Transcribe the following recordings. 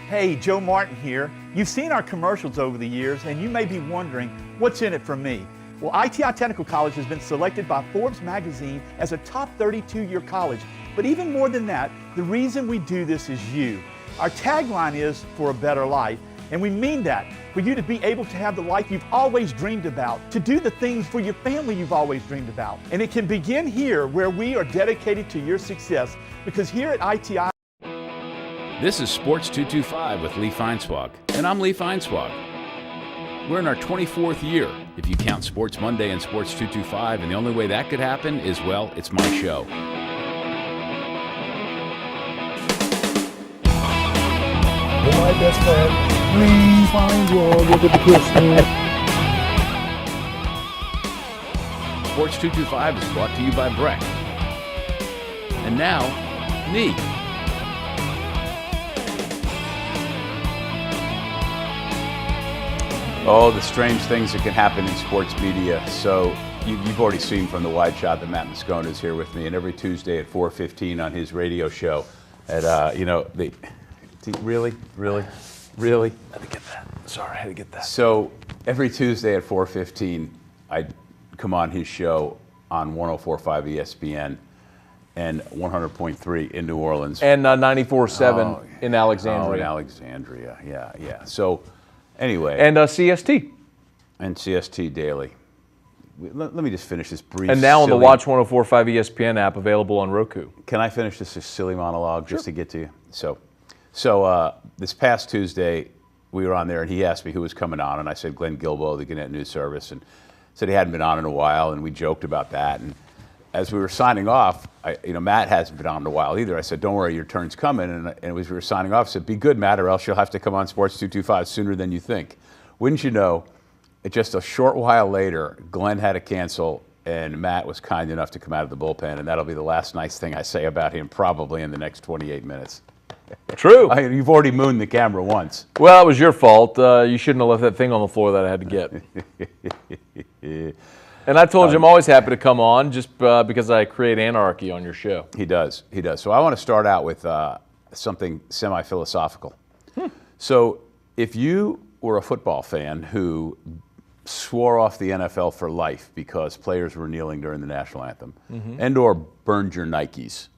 Hey, Joe Martin here. You've seen our commercials over the years, and you may be wondering, what's in it for me? Well, ITI Technical College has been selected by Forbes magazine as a top 32-year college. But even more than that, the reason we do this is you. Our tagline is, for a better life, and we mean that, for you to be able to have the life you've always dreamed about, to do the things for your family you've always dreamed about. And it can begin here, where we are dedicated to your success, because here at ITI, This is Sports 225 with Lee Feinswag, and I'm Lee Feinswag. We're in our 24th year, if you count Sports Monday and Sports 225, and the only way that could happen is, well, it's my show. My best friend, Lee Feinswag, look at the Christmas. Sports 225 is brought to you by Breck. And now, me. Oh, the strange things that can happen in sports media. So you've already seen from the wide shot that Matt Moscona is here with me, and every Tuesday at 4:15 on his radio show at, really? Had to get that. Sorry, I had to get that. So every Tuesday at 4:15, I come on his show on 104.5 ESPN and 100.3 in New Orleans. And 94.7 in Alexandria. Oh, in Alexandria, yeah. So anyway. And CST. And CST Daily. Let me just finish this brief. And now on the Watch 104.5 ESPN app, available on Roku. Can I finish this silly monologue just to get to you? So this past Tuesday, we were on there, and he asked me who was coming on, and I said Glenn Guilbeau, the Gannett News Service, and said he hadn't been on in a while, and we joked about that. And as we were signing off, Matt hasn't been on in a while either. I said, don't worry, your turn's coming. And as we were signing off, I said, be good, Matt, or else you'll have to come on Sports 225 sooner than you think. Wouldn't you know, just a short while later, Glenn had to cancel, and Matt was kind enough to come out of the bullpen, and that'll be the last nice thing I say about him probably in the next 28 minutes. True. You've already mooned the camera once. Well, it was your fault. You shouldn't have left that thing on the floor that I had to get. And I told you I'm always happy to come on just because I create anarchy on your show. He does. So I want to start out with something semi-philosophical. So if you were a football fan who swore off the NFL for life because players were kneeling during the national anthem and or burned your Nikes,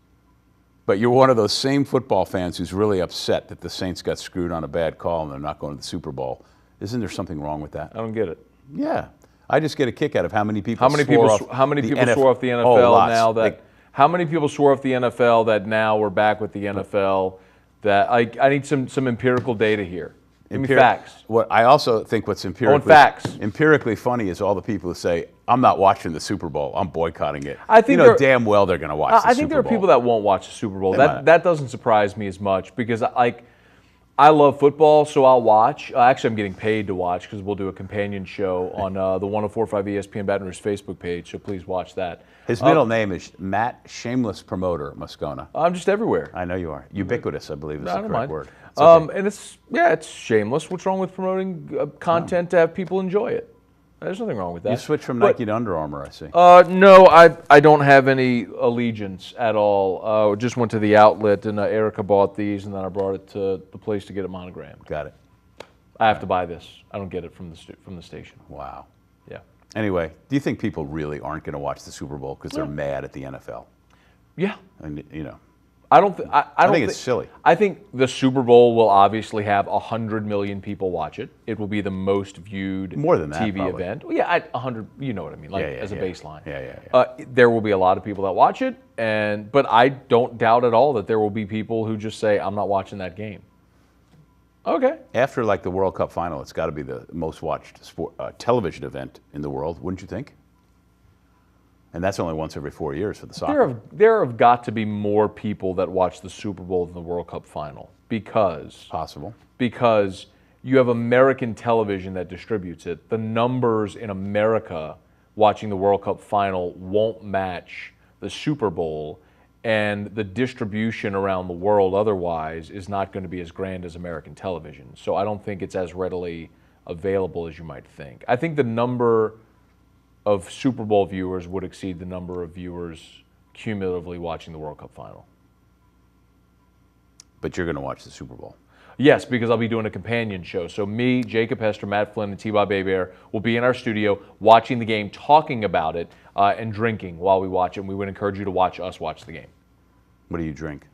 but you're one of those same football fans who's really upset that the Saints got screwed on a bad call and they're not going to the Super Bowl, isn't there something wrong with that? I don't get it. Yeah. I just get a kick out of how many people swore off the NFL. How many people swore off the NFL how many people swore off the NFL that now we're back with the NFL? That I need some empirical data here. Give me facts. What I also think what's empirically funny is all the people who say, I'm not watching the Super Bowl, I'm boycotting it. I think damn well they're going to watch the Super Bowl. I think there are people that won't watch the Super Bowl. That doesn't surprise me as much because I love football, so I'll watch. Actually, I'm getting paid to watch because we'll do a companion show on the 104.5 ESPN Baton Rouge Facebook page, so please watch that. His middle name is Matt Shameless Promoter Moscona. I'm just everywhere. I know you are. Ubiquitous, I believe is the correct word. Okay. And it's shameless. What's wrong with promoting content to have people enjoy it? There's nothing wrong with that. You switched from Nike to Under Armour, I see. No, I don't have any allegiance at all. Just went to the outlet, and Erica bought these, and then I brought it to the place to get it monogrammed. Got it. I have to buy this. I don't get it from the station. Wow. Yeah. Anyway, do you think people really aren't going to watch the Super Bowl because they're mad at the NFL? Yeah. And I think it's silly. I think the Super Bowl will obviously have 100 million people watch it. It will be the most viewed TV event. Well, yeah, 100. You know what I mean, as a baseline. Yeah. There will be a lot of people that watch it, but I don't doubt at all that there will be people who just say, "I'm not watching that game." Okay. After the World Cup final, it's got to be the most watched television event in the world, wouldn't you think? And that's only once every 4 years for the soccer. There have got to be more people that watch the Super Bowl than the World Cup final because you have American television that distributes it. The numbers in America watching the World Cup final won't match the Super Bowl, and the distribution around the world otherwise is not going to be as grand as American television. So I don't think it's as readily available as you might think. I think the number of Super Bowl viewers would exceed the number of viewers cumulatively watching the World Cup final. But you're going to watch the Super Bowl. Yes, because I'll be doing a companion show. So me, Jacob Hester, Matt Flynn, and T-Bob Bear will be in our studio watching the game, talking about it, and drinking while we watch it. And we would encourage you to watch us watch the game. What do you drink?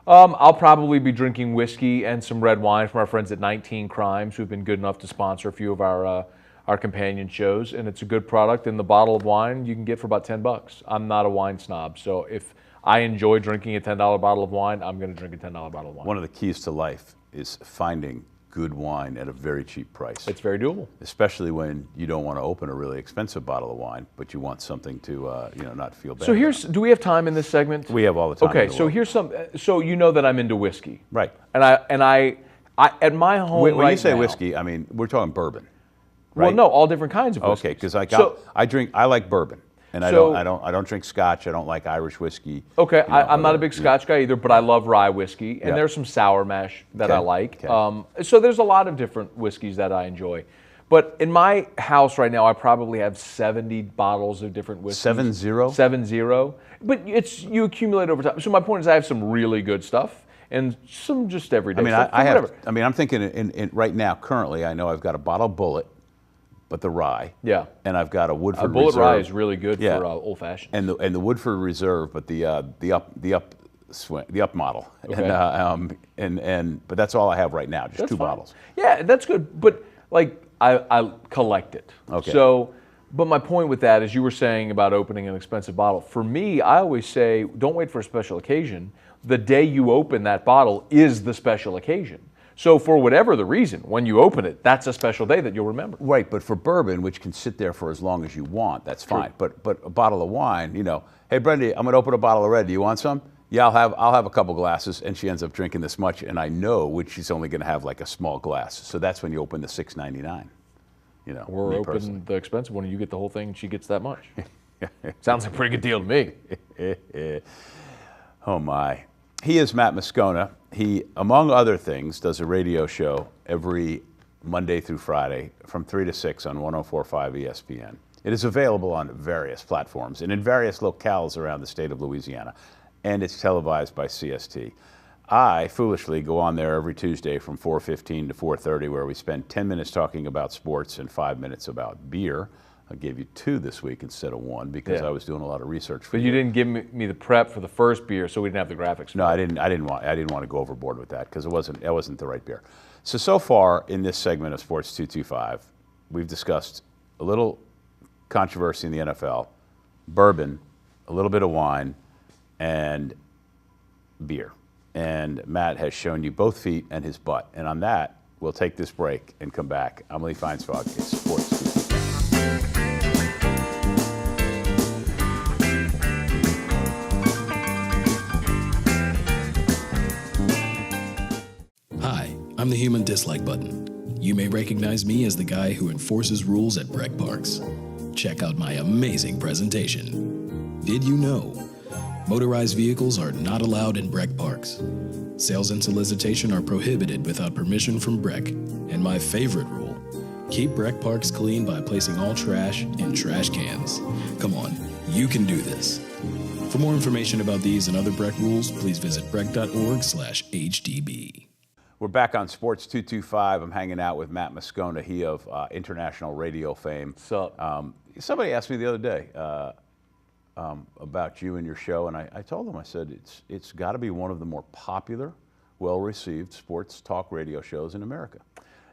I'll probably be drinking whiskey and some red wine from our friends at 19 Crimes, who've been good enough to sponsor a few of our companion shows. And it's a good product. And the bottle of wine you can get for about $10. I'm not a wine snob, so if I enjoy drinking a $10 bottle of wine, I'm going to drink a $10 bottle of wine. One of the keys to life is finding good wine at a very cheap price. It's very doable. Especially when you don't want to open a really expensive bottle of wine, but you want something to, not feel bad. So do we have time in this segment? We have all the time. Okay, so here's so you know that I'm into whiskey. Right. And I at my home when you say now, whiskey, I mean, we're talking bourbon. Right? Well, no, all different kinds of whiskey. Okay, because I like bourbon. And I don't drink Scotch. I don't like Irish whiskey. Okay, I'm not a big Scotch guy either, but I love rye whiskey, and there's some sour mash that I like. Okay. So there's a lot of different whiskeys that I enjoy. But in my house right now, I probably have 70 bottles of different whiskeys. 70? 70. But you accumulate over time. So my point is, I have some really good stuff and some just everyday stuff. I'm thinking in right now, currently, I know I've got a bottle of Bullet, but the rye. Yeah. And I've got a Woodford Bullet Reserve. Rye is really good for old fashioned. And the Woodford Reserve, but the up model. Okay. But that's all I have right now, just two bottles. Yeah, that's good. But like I collect it. Okay. So, but my point with that is, you were saying about opening an expensive bottle. For me, I always say, don't wait for a special occasion. The day you open that bottle is the special occasion. So for whatever the reason, when you open it, that's a special day that you'll remember. Right, but for bourbon, which can sit there for as long as you want, that's fine. But a bottle of wine, hey Brenda, I'm going to open a bottle of red. Do you want some? Yeah, I'll have a couple glasses, and she ends up drinking this much, and I know which she's only going to have like a small glass. So that's when you open the $6.99. Or open personally. The expensive one, and you get the whole thing, and she gets that much. Sounds like a pretty good deal to me. Oh my. He is Matt Moscona. He, among other things, does a radio show every Monday through Friday from 3 to 6 on 104.5 ESPN. It is available on various platforms and in various locales around the state of Louisiana, and it's televised by CST. I foolishly go on there every Tuesday from 4:15 to 4:30, where we spend 10 minutes talking about sports and 5 minutes about beer. I gave you 2 this week instead of 1 because I was doing a lot of research for you. But you didn't give me the prep for the first beer, so we didn't have the graphics. No, I didn't want to go overboard with that because it wasn't the right beer. So far in this segment of Sports 225, we've discussed a little controversy in the NFL, bourbon, a little bit of wine, and beer. And Matt has shown you both feet and his butt. And on that, we'll take this break and come back. I'm Lee Feinsfog. It's Sports 225. I'm the human dislike button. You may recognize me as the guy who enforces rules at Breck Parks. Check out my amazing presentation. Did you know? Motorized vehicles are not allowed in Breck Parks. Sales and solicitation are prohibited without permission from Breck. And my favorite rule, keep Breck Parks clean by placing all trash in trash cans. Come on, you can do this. For more information about these and other Breck rules, please visit breck.org/HDB. We're back on Sports 225. I'm hanging out with Matt Moscona, he of international radio fame. What's up? Somebody asked me the other day about you and your show, and I told them, I said, it's got to be one of the more popular, well-received sports talk radio shows in America,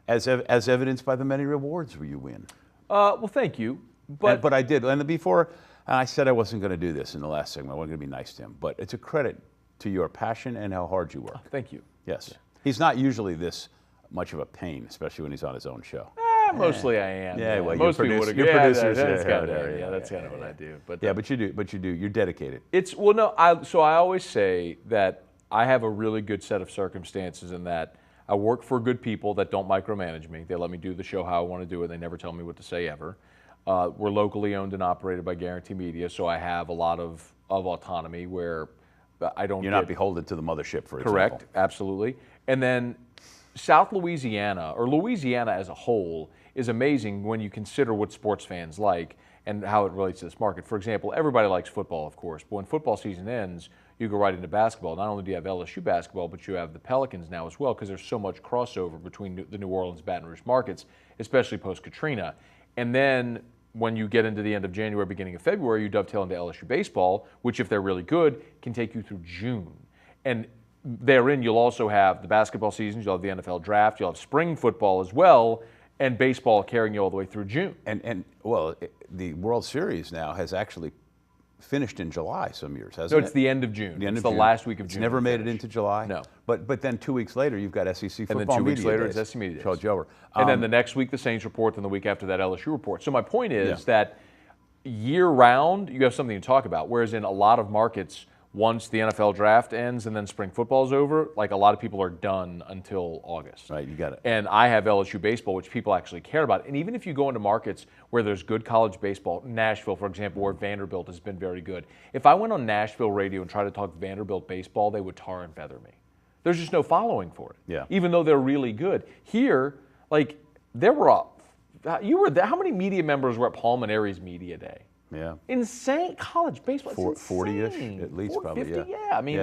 as evidenced by the many rewards you win. Well, thank you. But I did. And before, and I said I wasn't going to do this in the last segment. I wasn't going to be nice to him. But it's a credit to your passion and how hard you work. Thank you. Yes. Yeah. He's not usually this much of a pain, especially when he's on his own show. Mostly I am. Yeah, well, most people would agree. That's kind of what I do. But but you do. You're dedicated. So I always say that I have a really good set of circumstances in that I work for good people that don't micromanage me. They let me do the show how I want to do it. They never tell me what to say ever. We're locally owned and operated by Guarantee Media, so I have a lot of autonomy where I don't. You're not beholden to the mothership, for example. Correct, absolutely. And then South Louisiana, or Louisiana as a whole, is amazing when you consider what sports fans like and how it relates to this market. For example, everybody likes football, of course, but when football season ends, you go right into basketball. Not only do you have LSU basketball, but you have the Pelicans now as well, because there's so much crossover between the New Orleans, Baton Rouge markets, especially post-Katrina. And then when you get into the end of January, beginning of February, you dovetail into LSU baseball, which, if they're really good, can take you through June. And therein, you'll also have the basketball seasons, you'll have the NFL draft, you'll have spring football as well, and baseball carrying you all the way through June. And the World Series now has actually finished in July some years, hasn't it? No, it's the end of June. It's the last week of June. It's never made it into July? No. But then 2 weeks later, you've got SEC football. And then 2 weeks media later, days. it's SEC media days. Charge over. And then the next week, the Saints report, then the week after that, LSU report. So my point is that year-round, you have something to talk about, whereas in a lot of markets, once the NFL draft ends and then spring football is over, like a lot of people are done until August. Right, you got it. And I have LSU baseball, which people actually care about. And even if you go into markets where there's good college baseball, Nashville, for example, where Vanderbilt has been very good, if I went on Nashville radio and tried to talk Vanderbilt baseball, they would tar and feather me. There's just no following for it. Yeah. Even though they're really good. Here, like, there were how many media members were at Palm and Aries Media Day? Yeah. Insane. College baseball. 40-ish at least, probably. 50, yeah. I mean,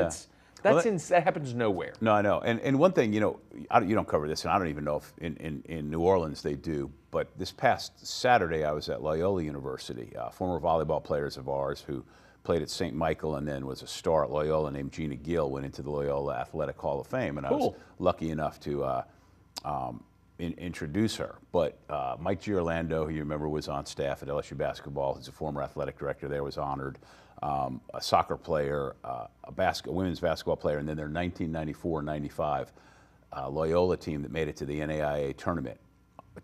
that happens nowhere. No, I know. And one thing, you don't cover this, and I don't even know if in New Orleans they do, but this past Saturday I was at Loyola University. Former volleyball players of ours who played at St. Michael and then was a star at Loyola named Gina Gill went into the Loyola Athletic Hall of Fame, and I was lucky enough to introduce her. But Mike Giorlando, who you remember was on staff at LSU basketball, he's a former athletic director there, was honored. A soccer player, a women's basketball player, and then their 1994-95 Loyola team that made it to the NAIA tournament,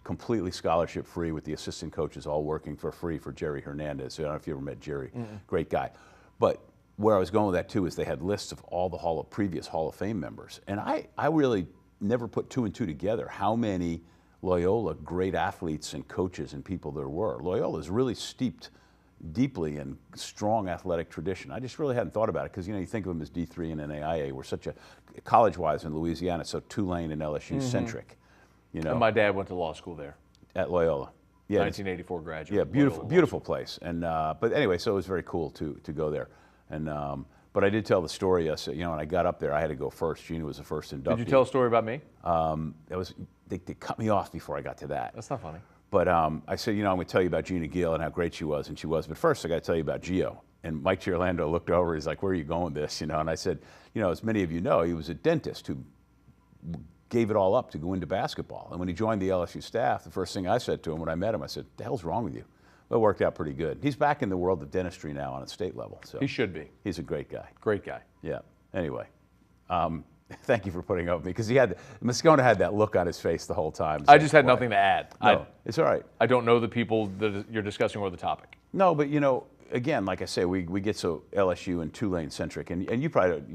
completely scholarship free, with the assistant coaches all working for free for Jerry Hernandez. So I don't know if you ever met Jerry, great guy. But where I was going with that too is they had lists of all the previous Hall of Fame members, and I really never put two and two together how many Loyola great athletes and coaches and people there were. Loyola is really steeped deeply in strong athletic tradition. I just really hadn't thought about it because, you think of them as D3 and NAIA. We're such a, college-wise in Louisiana, so Tulane and LSU centric. And my dad went to law school there. At Loyola. Yeah, 1984 graduate. Yeah, beautiful place. And but anyway, so it was very cool to go there. And but I did tell the story. When I got up there, I had to go first. Gina was the first inductee. Did you tell a story about me? They cut me off before I got to that. That's not funny. But I said, I'm going to tell you about Gina Gill and how great she was, and she was. But first, I got to tell you about Gio. And Mike Giorlando looked over. He's like, "Where are you going with this?" And I said, as many of you know, he was a dentist who gave it all up to go into basketball. And when he joined the LSU staff, the first thing I said to him when I met him, I said, "The hell's wrong with you?" Well, it worked out pretty good. He's back in the world of dentistry now on a state level. So he should be. He's a great guy. Great guy. Yeah. Anyway, thank you for putting up with me, because Moscona had that look on his face the whole time. I just had nothing to add. No, it's all right. I don't know the people that you're discussing or the topic. No, but again, like I say, we get so LSU and Tulane centric, and you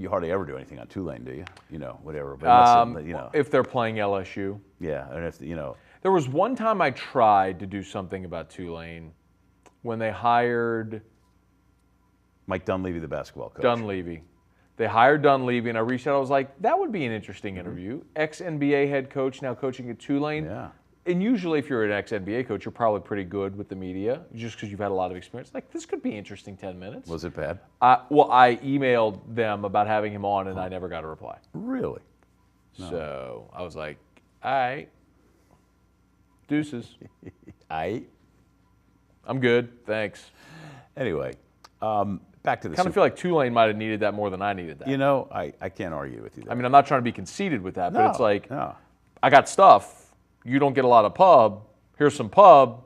hardly ever do anything on Tulane, do you? Whatever. But if they're playing LSU. Yeah, and if There was one time I tried to do something about Tulane when they hired Mike Dunleavy, the basketball coach. Dunleavy. They hired Dunleavy, and I reached out. I was like, that would be an interesting interview. Ex-NBA head coach, now coaching at Tulane. Yeah. And usually if you're an ex-NBA coach, you're probably pretty good with the media, just because you've had a lot of experience. Like, this could be interesting 10 minutes. Was it bad? Well, I emailed them about having him on, and I never got a reply. Really? No. So I was like, all right, deuces. I'm good, thanks. Anyway, back to the kind of feel like Tulane might have needed that more than I needed that. I can't argue with you there. I mean, I'm not trying to be conceited with that, but it's like, no. I got stuff. You don't get a lot of pub. Here's some pub.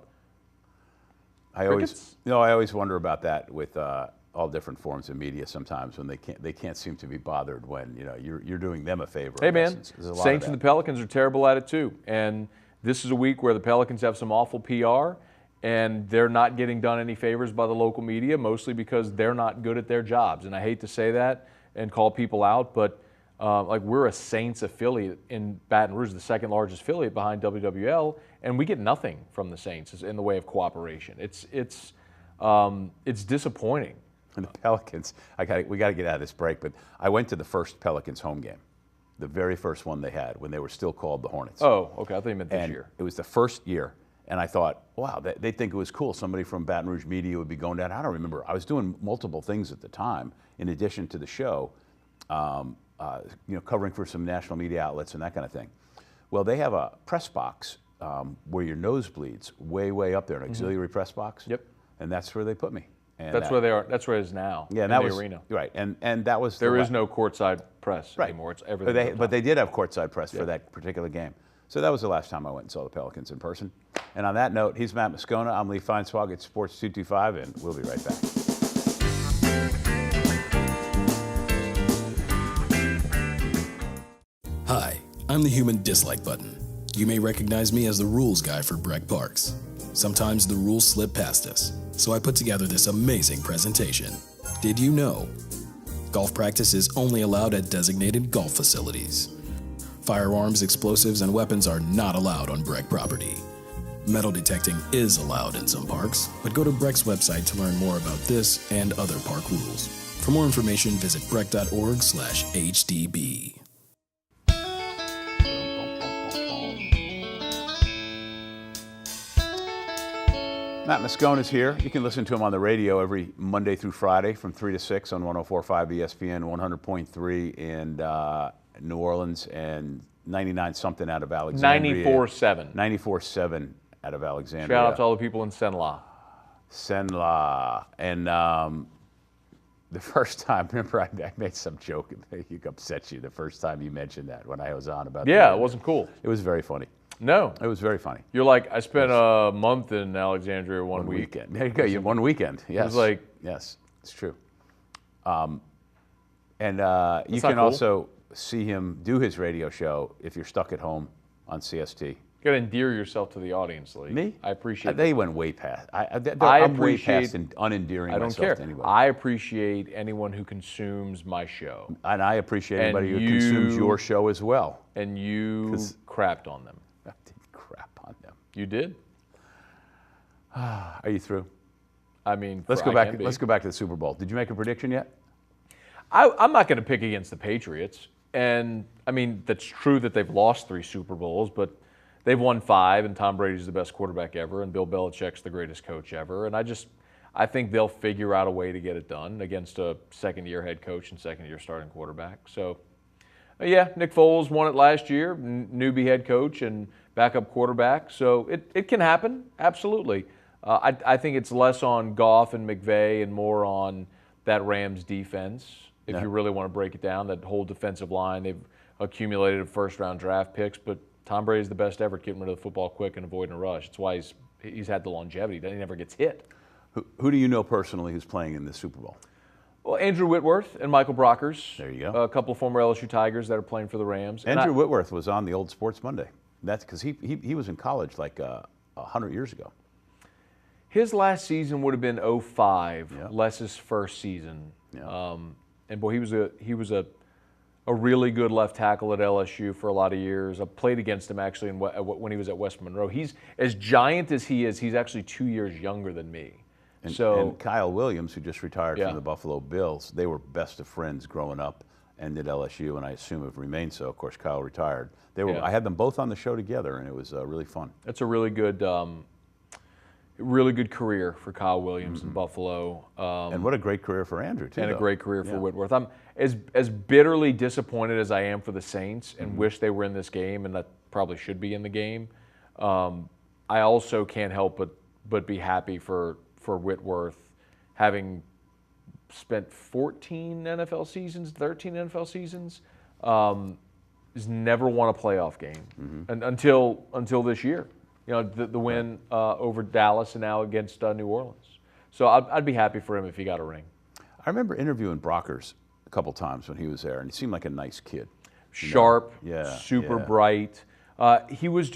I always wonder about that with all different forms of media sometimes, when they can't seem to be bothered when you're doing them a favor. Hey man, Saints and the Pelicans are terrible at it too, and this is a week where the Pelicans have some awful PR, and they're not getting done any favors by the local media, mostly because they're not good at their jobs. And I hate to say that and call people out, but we're a Saints affiliate in Baton Rouge, the second largest affiliate behind WWL, and we get nothing from the Saints in the way of cooperation. It's disappointing. And the Pelicans, we got to get out of this break, but I went to the first Pelicans home game, the very first one they had when they were still called the Hornets. Oh, okay. I thought you meant this year. It was the first year, And I thought, wow, they'd think it was cool. Somebody from Baton Rouge media would be going down. I don't remember. I was doing multiple things at the time in addition to the show, covering for some national media outlets and that kind of thing. Well, they have a press box where your nosebleeds way up there, an auxiliary press box. Yep. And that's where they put me. And That's where they are. That's where it is now. Yeah, in that the was arena. right. And that was There is no courtside press anymore. It's everything. But they did have courtside press for that particular game. So that was the last time I went and saw the Pelicans in person. And on that note, he's Matt Moscona. I'm Lee Feinswag at Sports 225, and we'll be right back. Hi, I'm the human dislike button. You may recognize me as the rules guy for Breck Parks. Sometimes the rules slip past us, so I put together this amazing presentation. Did you know? Golf practice is only allowed at designated golf facilities. Firearms, explosives, and weapons are not allowed on Breck property. Metal detecting is allowed in some parks, but go to Breck's website to learn more about this and other park rules. For more information, visit breck.org/HDB. Matt Moscona is here. You can listen to him on the radio every Monday through Friday from 3 to 6 on 104.5 ESPN, 100.3 in New Orleans, and 99-something out of Alexandria. 94.7. 94.7 out of Alexandria. Shout out to all the people in Senla. Senla. And the first time, remember I made some joke, it upset you the first time you mentioned that when I was on about that. Yeah, it wasn't cool. It was very funny. No. It was very funny. You're like, I spent a month in Alexandria one week. There you go. You one weekend. Yes. It was like, yes, it's true. You can also see him do his radio show if you're stuck at home on CST. You got to endear yourself to the audience, Lee. Me? I appreciate They went way past. I'm way past unendearing myself to anybody. I appreciate anyone who consumes my show. And I appreciate anybody who consumes your show as well. And you crapped on them. I didn't crap on them. You did? Are you through? I mean, let's go back. Let's go back to the Super Bowl. Did you make a prediction yet? I'm not going to pick against the Patriots. And, I mean, that's true that they've lost 3 Super Bowls, but they've won 5, and Tom Brady's the best quarterback ever, and Bill Belichick's the greatest coach ever. And I think they'll figure out a way to get it done against a second-year head coach and second-year starting quarterback. So, yeah, Nick Foles won it last year, newbie head coach and backup quarterback. So it can happen, absolutely. I think it's less on Goff and McVay and more on that Rams defense. If you really want to break it down, that whole defensive line, they've accumulated first-round draft picks, but Tom Brady's the best ever at getting rid of the football quick and avoiding a rush. That's why he's had the longevity. He never gets hit. Who do you know personally who's playing in the Super Bowl? Well, Andrew Whitworth and Michael Brockers. There you go. A couple of former LSU Tigers that are playing for the Rams. Andrew Whitworth was on the old Sports Monday. That's because he was in college like 100 years ago. His last season would have been 2005, Les's first season. Yeah. And boy, he was a really good left tackle at LSU for a lot of years. I played against him actually when he was at West Monroe. He's as giant as he is. He's actually 2 years younger than me. And Kyle Williams, who just retired from the Buffalo Bills, they were best of friends growing up and at LSU, and I assume have remained so. Of course, Kyle retired. I had them both on the show together, and it was really fun. That's a really good career for Kyle Williams in Buffalo. And what a great career for Andrew, too. And a great career for Whitworth. I'm as bitterly disappointed as I am for the Saints and wish they were in this game, and that probably should be in the game. I also can't help but be happy for Whitworth, having spent 14 NFL seasons, 13 NFL seasons, has never won a playoff game until this year. You know, the win over Dallas and now against New Orleans. So I'd be happy for him if he got a ring. I remember interviewing Brockers a couple times when he was there, and he seemed like a nice kid. Sharp, super bright. He was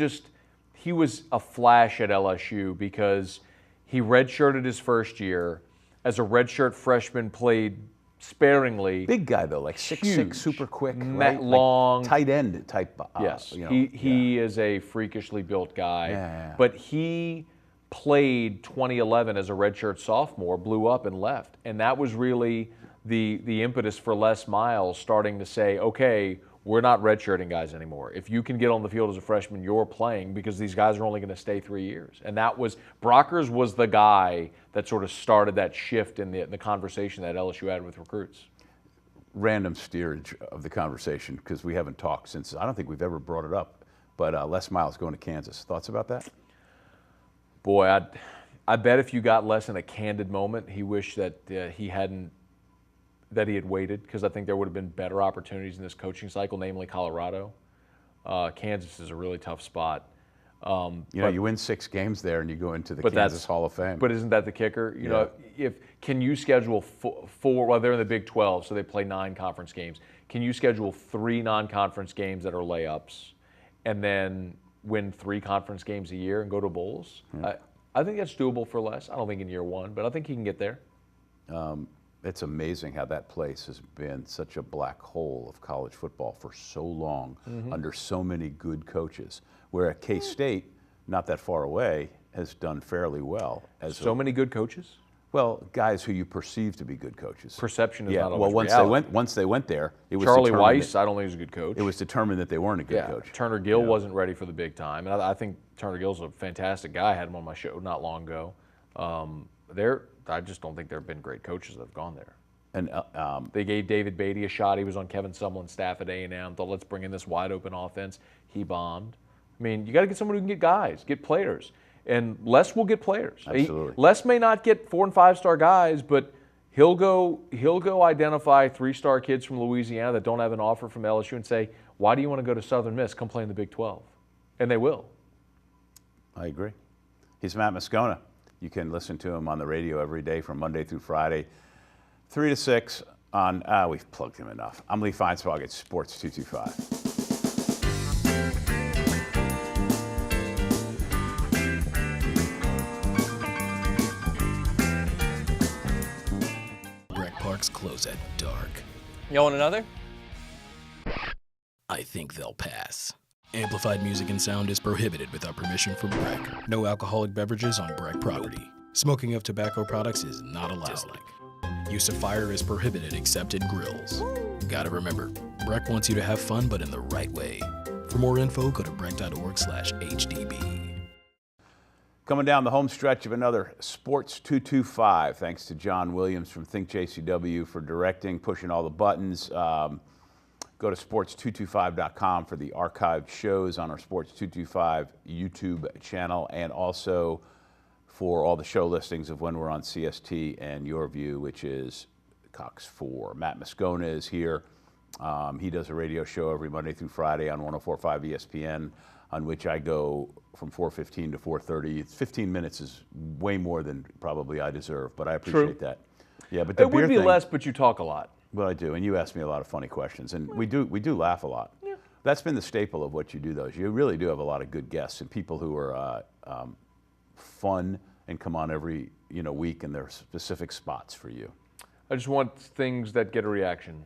a flash at LSU because he redshirted his first year. As a redshirt freshman, played sparingly. Big guy though, like 6'6", super quick, right? Long, like tight end type. Yes, he is a freakishly built guy. But he played 2011 as a redshirt sophomore, blew up and left, and that was really the impetus for Les Miles starting to say, okay, we're not redshirting guys anymore. If you can get on the field as a freshman, you're playing because these guys are only going to stay 3 years. And that was, Brockers was the guy that sort of started that shift in the conversation that LSU had with recruits. Random steerage of the conversation, because we haven't talked since, I don't think we've ever brought it up, but Les Miles going to Kansas. Thoughts about that? Boy, I bet if you got Les in a candid moment, he wished that he had waited, because I think there would have been better opportunities in this coaching cycle, namely Colorado. Kansas is a really tough spot. You win 6 games there and you go into the Kansas Hall of Fame. But isn't that the kicker? You know, can you schedule 4? Well, they're in the Big 12, so they play 9 conference games. Can you schedule 3 non-conference games that are layups, and then win 3 conference games a year and go to bowls? Yeah. I think that's doable for Les. I don't think in year 1, but I think he can get there. It's amazing how that place has been such a black hole of college football for so long, under so many good coaches, where at K-State, not that far away, has done fairly well. Many good coaches? Well, guys who you perceive to be good coaches. Perception is not always reality. Once they went there, it was Charlie Weiss, I don't think he's a good coach. It was determined that they weren't a good coach. Turner Gill wasn't ready for the big time, and I think Turner Gill's a fantastic guy. I had him on my show not long ago. I just don't think there have been great coaches that have gone there. And they gave David Beatty a shot. He was on Kevin Sumlin's staff at A&M. Thought, let's bring in this wide open offense. He bombed. I mean, you got to get someone who can get guys, get players. And Les will get players. Absolutely. Les may not get 4- and 5-star guys, but he'll go identify 3-star kids from Louisiana that don't have an offer from LSU and say, why do you want to go to Southern Miss? Come play in the Big 12. And they will. I agree. He's Matt Moscona. You can listen to him on the radio every day from Monday through Friday, 3 to 6 on, we've plugged him enough. I'm Lee Feinswag at Sports 225. Parks close at dark. You want another? I think they'll pass. Amplified music and sound is prohibited without permission from Breck. No alcoholic beverages on Breck property. Smoking of tobacco products is not allowed. Use of fire is prohibited except at grills. Gotta remember, Breck wants you to have fun, but in the right way. For more info, go to breck.org/HDB. Coming down the home stretch of another Sports 225, thanks to John Williams from Think JCW for directing, pushing all the buttons. Go to sports225.com for the archived shows on our Sports 225 YouTube channel, and also for all the show listings of when we're on CST and Your View, which is Cox 4. Matt Moscona is here. He does a radio show every Monday through Friday on 104.5 ESPN, on which I go from 4:15 to 4:30. It's 15 minutes is way more than probably I deserve, but I appreciate that. Yeah, but the it would be thing, less, but you talk a lot. Well, I do, and you ask me a lot of funny questions, and we do laugh a lot. Yeah. That's been the staple of what you do, though. You really do have a lot of good guests and people who are fun and come on every week, and there are specific spots for you. I just want things that get a reaction.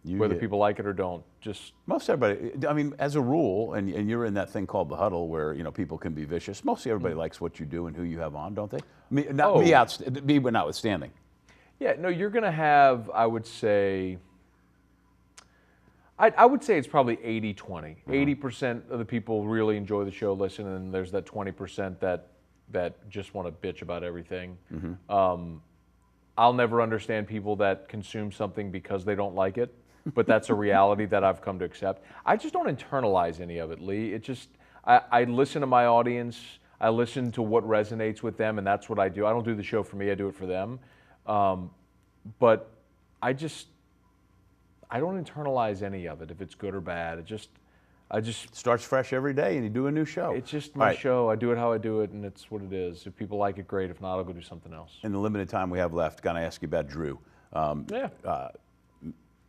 Whether people like it or don't, just most everybody. I mean, as a rule, and you're in that thing called the huddle where people can be vicious. Mostly everybody likes what you do and who you have on, don't they? Me notwithstanding. Yeah, no, you're going to have. I would say it's probably 80-20. 80% of the people really enjoy the show, listen, and there's that 20% that just want to bitch about everything. I'll never understand people that consume something because they don't like it. But that's a reality that I've come to accept. I just don't internalize any of it, Lee. It just, I listen to my audience. I listen to what resonates with them, and that's what I do. I don't do the show for me. I do it for them. But I don't internalize any of it, if it's good or bad. I just starts fresh every day, and you do a new show. It's just my show. I do it how I do it, and it's what it is. If people like it, great. If not, I'll go do something else. In the limited time we have left, going to ask you about Drew.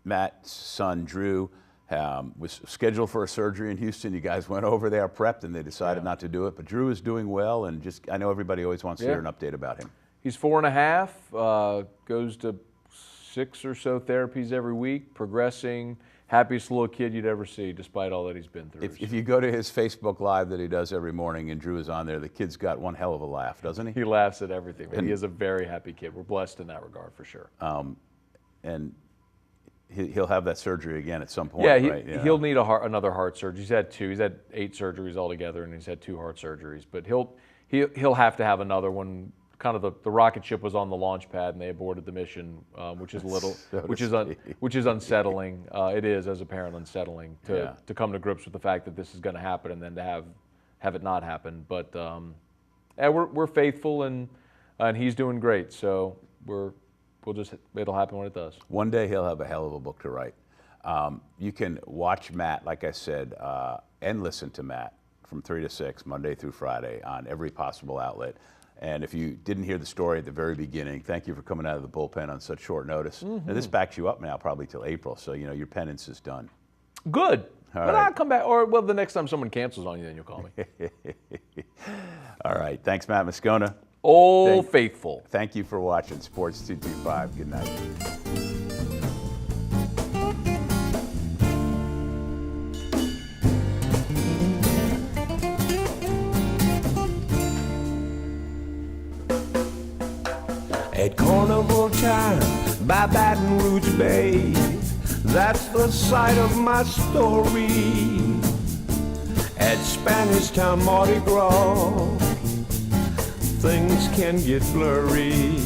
Matt's son, Drew, was scheduled for a surgery in Houston. You guys went over there, prepped, and they decided not to do it. But Drew is doing well, and I know everybody always wants to hear an update about him. He's 4.5, goes to 6 or so therapies every week, progressing. Happiest little kid you'd ever see, despite all that he's been through. If you go to his Facebook Live that he does every morning, and Drew is on there, the kid's got one hell of a laugh, doesn't he? He laughs at everything. He is a very happy kid. We're blessed in that regard, for sure. And he'll have that surgery again at some point, Yeah, right? he'll need another heart surgery. He's had 2. He's had 8 surgeries altogether, and he's had 2 heart surgeries. But he'll have to have another one. Kind of the rocket ship was on the launch pad, and they aborted the mission, which is which is unsettling. It is, as a parent, unsettling to come to grips with the fact that this is going to happen, and then to have it not happen. But we're faithful, and he's doing great. So it'll happen when it does. One day he'll have a hell of a book to write. You can watch Matt, like I said, and listen to Matt from 3 to 6, Monday through Friday, on every possible outlet. And if you didn't hear the story at the very beginning, thank you for coming out of the bullpen on such short notice. Now, this backs you up now probably till April, so your penance is done. Good. All but right. I'll come back, or the next time someone cancels on you, then you'll call me. All right. Thanks, Matt Moscona. Faithful. Thank you for watching Sports 225. Good night. At carnival time by Baton Rouge Bay, that's the site of my story. At Spanish Town Mardi Gras, things can get blurry.